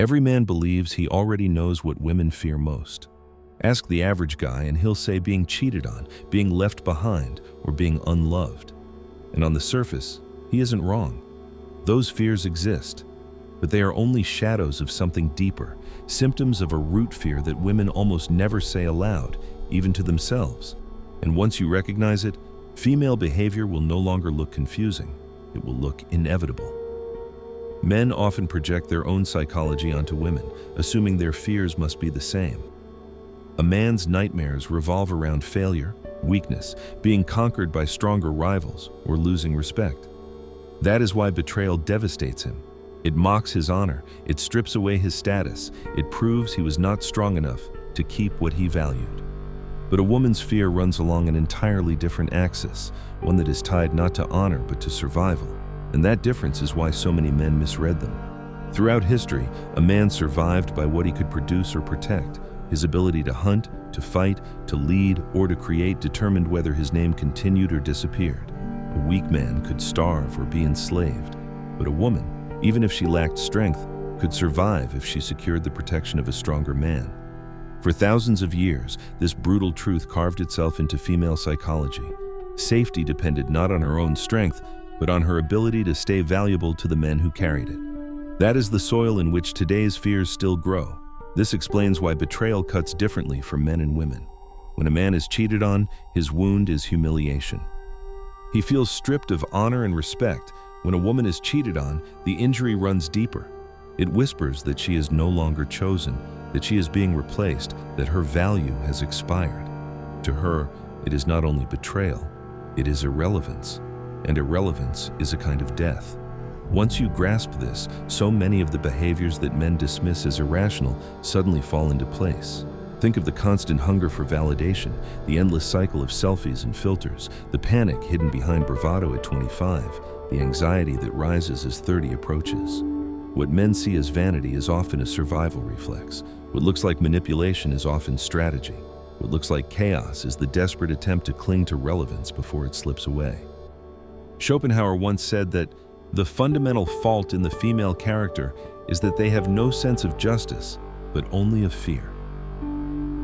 Every man believes he already knows what women fear most. Ask the average guy and he'll say being cheated on, being left behind, or being unloved. And on the surface, he isn't wrong. Those fears exist, but they are only shadows of something deeper, symptoms of a root fear that women almost never say aloud, even to themselves. And once you recognize it, female behavior will no longer look confusing. It will look inevitable. Men often project their own psychology onto women, assuming their fears must be the same. A man's nightmares revolve around failure, weakness, being conquered by stronger rivals, or losing respect. That is why betrayal devastates him. It mocks his honor, it strips away his status, it proves he was not strong enough to keep what he valued. But a woman's fear runs along an entirely different axis, one that is tied not to honor but to survival. And that difference is why so many men misread them. Throughout history, a man survived by what he could produce or protect. His ability to hunt, to fight, to lead, or to create determined whether his name continued or disappeared. A weak man could starve or be enslaved, but a woman, even if she lacked strength, could survive if she secured the protection of a stronger man. For thousands of years, this brutal truth carved itself into female psychology. Safety depended not on her own strength, but on her ability to stay valuable to the men who carried it. That is the soil in which today's fears still grow. This explains why betrayal cuts differently for men and women. When a man is cheated on, his wound is humiliation. He feels stripped of honor and respect. When a woman is cheated on, the injury runs deeper. It whispers that she is no longer chosen, that she is being replaced, that her value has expired. To her, it is not only betrayal, it is irrelevance. And irrelevance is a kind of death. Once you grasp this, so many of the behaviors that men dismiss as irrational suddenly fall into place. Think of the constant hunger for validation, the endless cycle of selfies and filters, the panic hidden behind bravado at 25, the anxiety that rises as 30 approaches. What men see as vanity is often a survival reflex. What looks like manipulation is often strategy. What looks like chaos is the desperate attempt to cling to relevance before it slips away. Schopenhauer once said that the fundamental fault in the female character is that they have no sense of justice, but only of fear.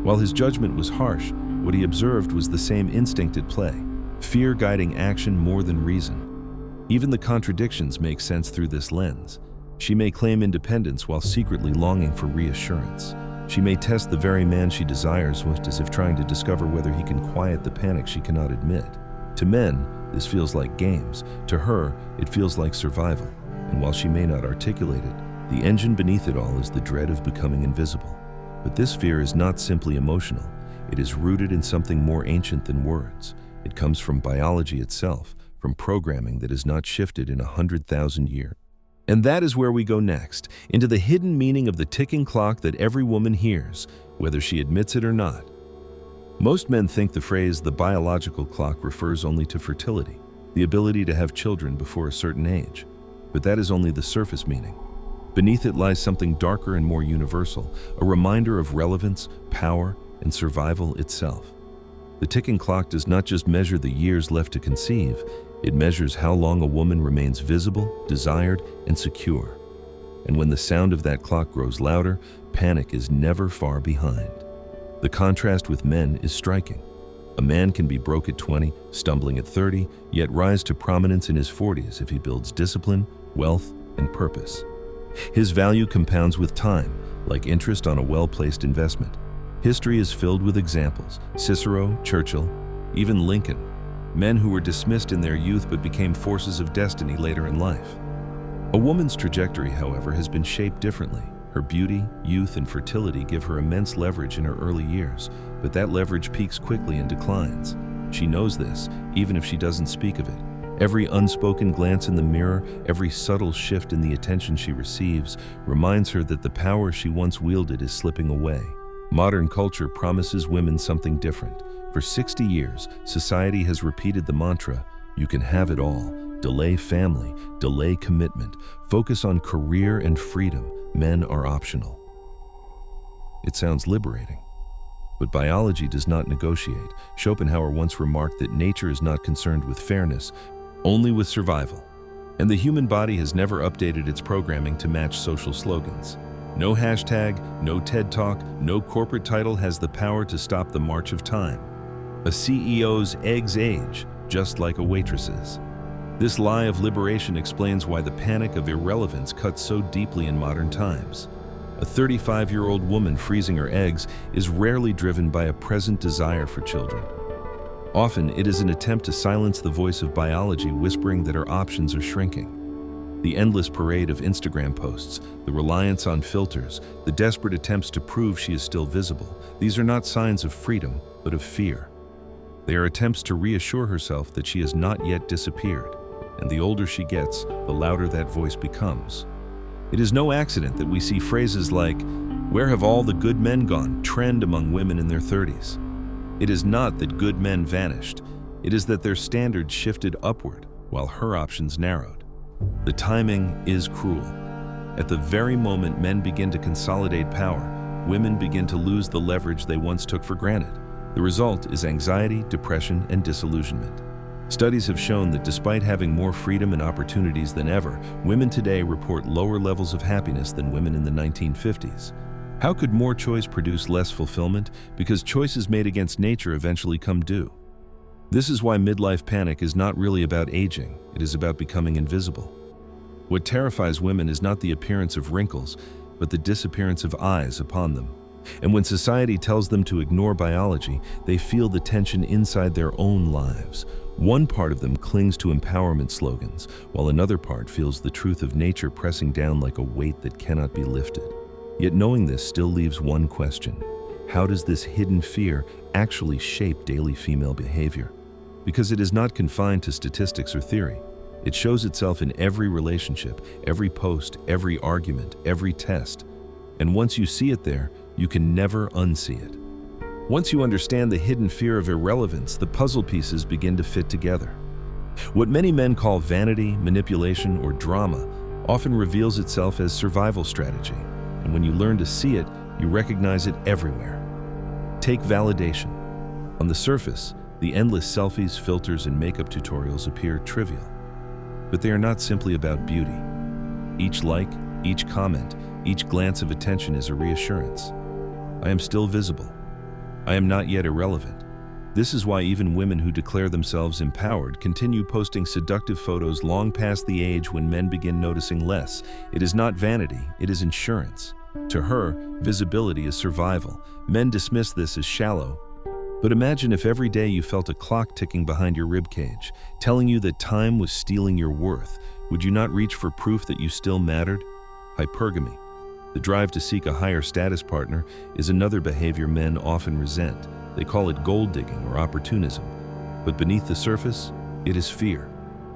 While his judgment was harsh, what he observed was the same instinct at play, fear guiding action more than reason. Even the contradictions make sense through this lens. She may claim independence while secretly longing for reassurance. She may test the very man she desires as if trying to discover whether he can quiet the panic she cannot admit. To men, this feels like games. To her, it feels like survival. And while she may not articulate it, the engine beneath it all is the dread of becoming invisible. But this fear is not simply emotional. It is rooted in something more ancient than words. It comes from biology itself, from programming that has not shifted in 100,000 years. And that is where we go next, into the hidden meaning of the ticking clock that every woman hears, whether she admits it or not. Most men think the phrase "the biological clock" refers only to fertility, the ability to have children before a certain age. But that is only the surface meaning. Beneath it lies something darker and more universal, a reminder of relevance, power, and survival itself. The ticking clock does not just measure the years left to conceive, it measures how long a woman remains visible, desired, and secure. And when the sound of that clock grows louder, panic is never far behind. The contrast with men is striking. A man can be broke at 20, stumbling at 30, yet rise to prominence in his 40s if he builds discipline, wealth, and purpose. His value compounds with time, like interest on a well-placed investment. History is filled with examples: Cicero, Churchill, even Lincoln, men who were dismissed in their youth but became forces of destiny later in life. A woman's trajectory, however, has been shaped differently. Her beauty, youth, and fertility give her immense leverage in her early years, but that leverage peaks quickly and declines. She knows this, even if she doesn't speak of it. Every unspoken glance in the mirror, every subtle shift in the attention she receives, reminds her that the power she once wielded is slipping away. Modern culture promises women something different. For 60 years, society has repeated the mantra, "You can have it all. Delay family, delay commitment, focus on career and freedom. Men are optional." It sounds liberating. But biology does not negotiate. Schopenhauer once remarked that nature is not concerned with fairness, only with survival. And the human body has never updated its programming to match social slogans. No hashtag, no TED Talk, no corporate title has the power to stop the march of time. A CEO's eggs age, just like a waitress's. This lie of liberation explains why the panic of irrelevance cuts so deeply in modern times. A 35-year-old woman freezing her eggs is rarely driven by a present desire for children. Often, it is an attempt to silence the voice of biology whispering that her options are shrinking. The endless parade of Instagram posts, the reliance on filters, the desperate attempts to prove she is still visible, these are not signs of freedom, but of fear. They are attempts to reassure herself that she has not yet disappeared, and the older she gets, the louder that voice becomes. It is no accident that we see phrases like, "Where have all the good men gone?" trend among women in their 30s. It is not that good men vanished, it is that their standards shifted upward while her options narrowed. The timing is cruel. At the very moment men begin to consolidate power, women begin to lose the leverage they once took for granted. The result is anxiety, depression, and disillusionment. Studies have shown that despite having more freedom and opportunities than ever, women today report lower levels of happiness than women in the 1950s. How could more choice produce less fulfillment? Because choices made against nature eventually come due. This is why midlife panic is not really about aging, it is about becoming invisible. What terrifies women is not the appearance of wrinkles, but the disappearance of eyes upon them. And when society tells them to ignore biology, they feel the tension inside their own lives. One part of them clings to empowerment slogans, while another part feels the truth of nature pressing down like a weight that cannot be lifted. Yet knowing this still leaves one question. How does this hidden fear actually shape daily female behavior? Because it is not confined to statistics or theory. It shows itself in every relationship, every post, every argument, every test. And once you see it there, you can never unsee it. Once you understand the hidden fear of irrelevance, the puzzle pieces begin to fit together. What many men call vanity, manipulation, or drama often reveals itself as survival strategy. And when you learn to see it, you recognize it everywhere. Take validation. On the surface, the endless selfies, filters, and makeup tutorials appear trivial. But they are not simply about beauty. Each like, each comment, each glance of attention is a reassurance. I am still visible. I am not yet irrelevant. This is why even women who declare themselves empowered continue posting seductive photos long past the age when men begin noticing less. It is not vanity, it is insurance. To her, visibility is survival. Men dismiss this as shallow. But imagine if every day you felt a clock ticking behind your ribcage, telling you that time was stealing your worth. Would you not reach for proof that you still mattered? Hypergamy, the drive to seek a higher status partner, is another behavior men often resent. They call it gold digging or opportunism. But beneath the surface, it is fear.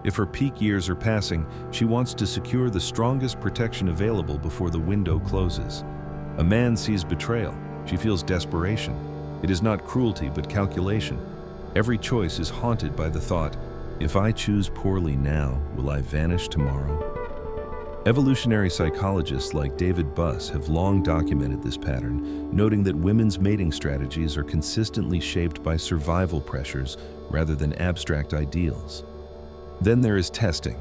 If her peak years are passing, she wants to secure the strongest protection available before the window closes. A man sees betrayal. She feels desperation. It is not cruelty, but calculation. Every choice is haunted by the thought, if I choose poorly now, will I vanish tomorrow? Evolutionary psychologists like David Buss have long documented this pattern, noting that women's mating strategies are consistently shaped by survival pressures rather than abstract ideals. Then there is testing.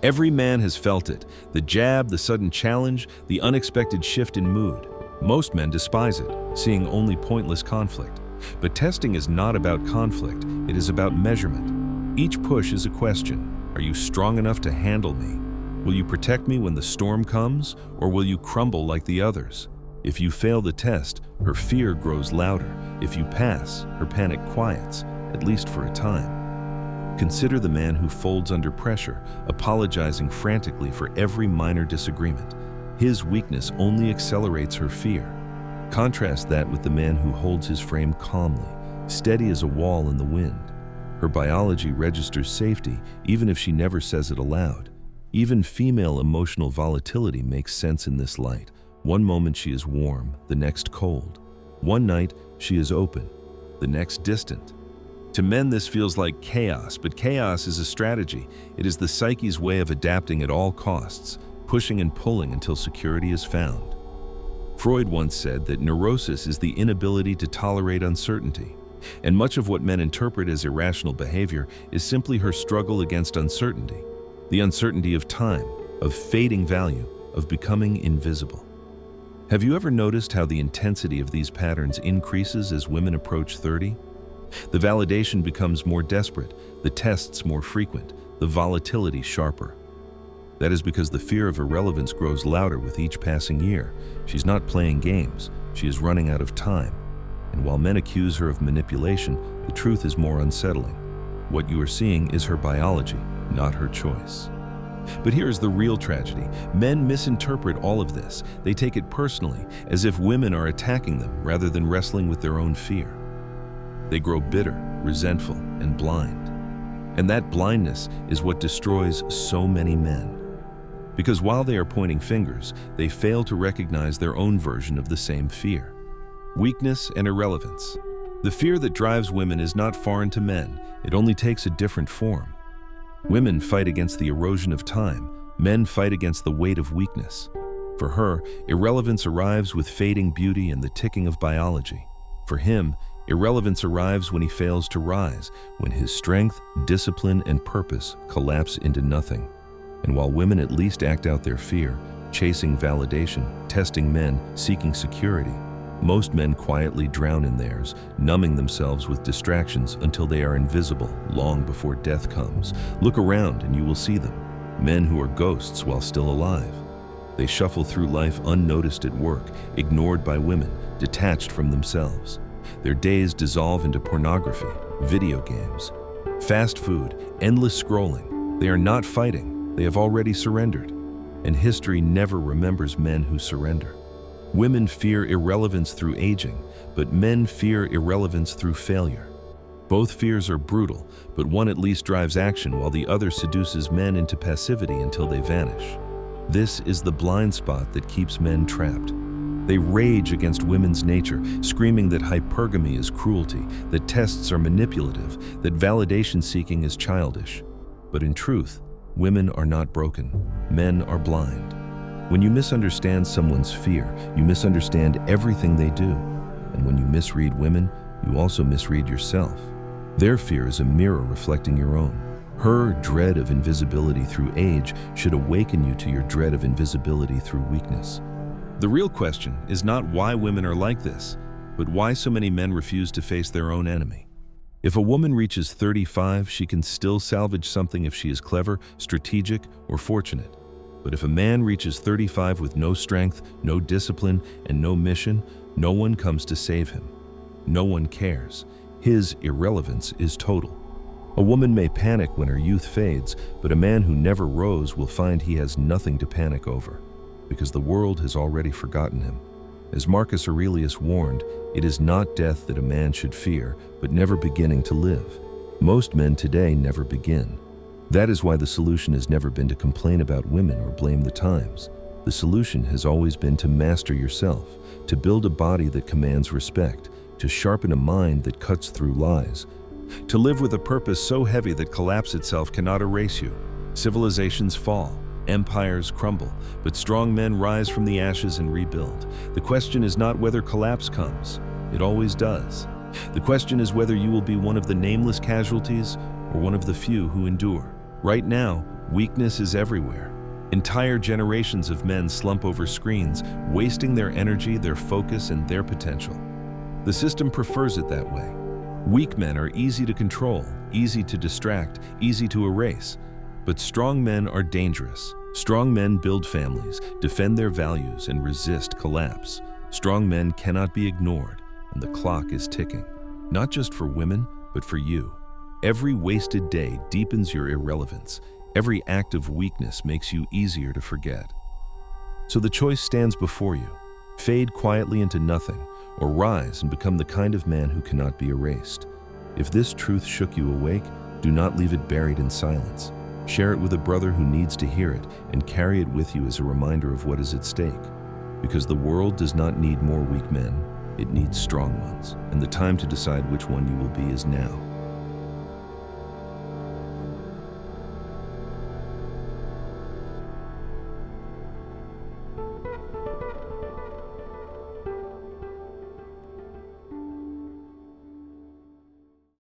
Every man has felt it, the jab, the sudden challenge, the unexpected shift in mood. Most men despise it, seeing only pointless conflict. But testing is not about conflict, it is about measurement. Each push is a question. Are you strong enough to handle me? Will you protect me when the storm comes, or will you crumble like the others? If you fail the test, her fear grows louder. If you pass, her panic quiets, at least for a time. Consider the man who folds under pressure, apologizing frantically for every minor disagreement. His weakness only accelerates her fear. Contrast that with the man who holds his frame calmly, steady as a wall in the wind. Her biology registers safety, even if she never says it aloud. Even female emotional volatility makes sense in this light. One moment she is warm, the next cold. One night she is open, the next distant. To men this feels like chaos, but chaos is a strategy. It is the psyche's way of adapting at all costs, pushing and pulling until security is found. Freud once said that neurosis is the inability to tolerate uncertainty, and much of what men interpret as irrational behavior is simply her struggle against uncertainty. The uncertainty of time, of fading value, of becoming invisible. Have you ever noticed how the intensity of these patterns increases as women approach 30? The validation becomes more desperate, the tests more frequent, the volatility sharper. That is because the fear of irrelevance grows louder with each passing year. She's not playing games, she is running out of time. And while men accuse her of manipulation, the truth is more unsettling. What you are seeing is her biology, not her choice. But here is the real tragedy. Men misinterpret all of this. They take it personally, as if women are attacking them rather than wrestling with their own fear. They grow bitter, resentful, and blind. And that blindness is what destroys so many men. Because while they are pointing fingers, they fail to recognize their own version of the same fear. Weakness and irrelevance. The fear that drives women is not foreign to men, it only takes a different form. Women fight against the erosion of time, men fight against the weight of weakness. For her, irrelevance arrives with fading beauty and the ticking of biology. For him, irrelevance arrives when he fails to rise, when his strength, discipline, and purpose collapse into nothing. And while women at least act out their fear, chasing validation, testing men, seeking security, most men quietly drown in theirs, numbing themselves with distractions until they are invisible long before death comes. Look around and you will see them, men who are ghosts while still alive. They shuffle through life unnoticed at work, ignored by women, detached from themselves. Their days dissolve into pornography, video games, fast food, endless scrolling. They are not fighting, they have already surrendered. And history never remembers men who surrender. Women fear irrelevance through aging, but men fear irrelevance through failure. Both fears are brutal, but one at least drives action while the other seduces men into passivity until they vanish. This is the blind spot that keeps men trapped. They rage against women's nature, screaming that hypergamy is cruelty, that tests are manipulative, that validation seeking is childish. But in truth, women are not broken. Men are blind. When you misunderstand someone's fear, you misunderstand everything they do. And when you misread women, you also misread yourself. Their fear is a mirror reflecting your own. Her dread of invisibility through age should awaken you to your dread of invisibility through weakness. The real question is not why women are like this, but why so many men refuse to face their own enemy. If a woman reaches 35, she can still salvage something if she is clever, strategic, or fortunate. But if a man reaches 35 with no strength, no discipline, and no mission, no one comes to save him. No one cares. His irrelevance is total. A woman may panic when her youth fades, but a man who never rose will find he has nothing to panic over, because the world has already forgotten him. As Marcus Aurelius warned, it is not death that a man should fear, but never beginning to live. Most men today never begin. That is why the solution has never been to complain about women or blame the times. The solution has always been to master yourself, to build a body that commands respect, to sharpen a mind that cuts through lies, to live with a purpose so heavy that collapse itself cannot erase you. Civilizations fall, empires crumble, but strong men rise from the ashes and rebuild. The question is not whether collapse comes. It always does. The question is whether you will be one of the nameless casualties or one of the few who endure. Right now, weakness is everywhere. Entire generations of men slump over screens, wasting their energy, their focus, and their potential. The system prefers it that way. Weak men are easy to control, easy to distract, easy to erase. But strong men are dangerous. Strong men build families, defend their values, and resist collapse. Strong men cannot be ignored, and the clock is ticking. Not just for women, but for you. Every wasted day deepens your irrelevance. Every act of weakness makes you easier to forget. So the choice stands before you. Fade quietly into nothing, or rise and become the kind of man who cannot be erased. If this truth shook you awake, do not leave it buried in silence. Share it with a brother who needs to hear it, and carry it with you as a reminder of what is at stake. Because the world does not need more weak men, it needs strong ones, and the time to decide which one you will be is now.